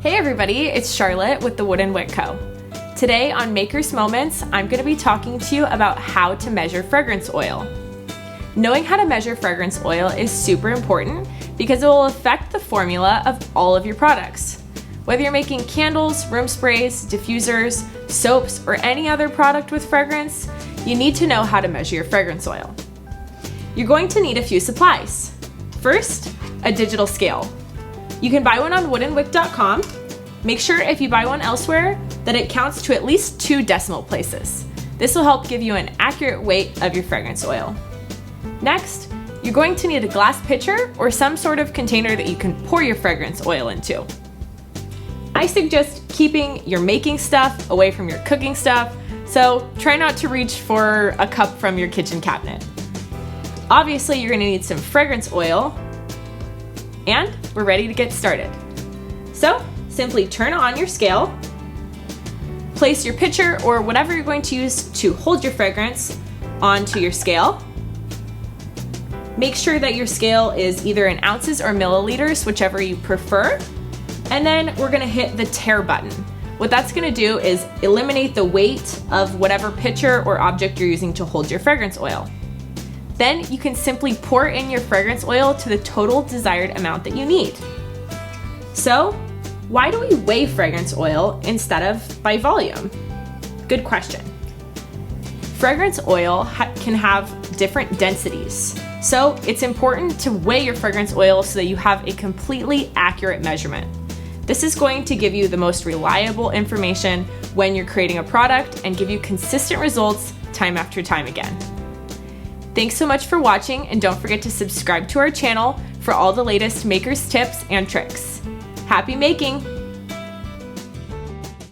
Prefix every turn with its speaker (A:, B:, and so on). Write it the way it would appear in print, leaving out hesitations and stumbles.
A: Hey everybody, it's Charlotte with the Wooden Wick Co. Today on Maker's Moments, I'm going to be talking to you about how to measure fragrance oil. Knowing how to measure fragrance oil is super important because it will affect the formula of all of your products. Whether you're making candles, room sprays, diffusers, soaps, or any other product with fragrance, you need to know how to measure your fragrance oil. You're going to need a few supplies. First, a digital scale. You can buy one on woodenwick.com. Make sure if you buy one elsewhere that it counts to at least 2 decimal places. This will help give you an accurate weight of your fragrance oil. Next, you're going to need a glass pitcher or some sort of container that you can pour your fragrance oil into. I suggest keeping your making stuff away from your cooking stuff, so try not to reach for a cup from your kitchen cabinet. Obviously, you're going to need some fragrance oil, and we're ready to get started. So, simply turn on your scale, place your pitcher or whatever you're going to use to hold your fragrance onto your scale. Make sure that your scale is either in ounces or milliliters, whichever you prefer. And then we're gonna hit the tare button. What that's gonna do is eliminate the weight of whatever pitcher or object you're using to hold your fragrance oil. Then you can simply pour in your fragrance oil to the total desired amount that you need. So, why do we weigh fragrance oil instead of by volume? Good question. Fragrance oil can have different densities, so it's important to weigh your fragrance oil so that you have a completely accurate measurement. This is going to give you the most reliable information when you're creating a product and give you consistent results time after time again. Thanks so much for watching, and don't forget to subscribe to our channel for all the latest makers tips and tricks. Happy making!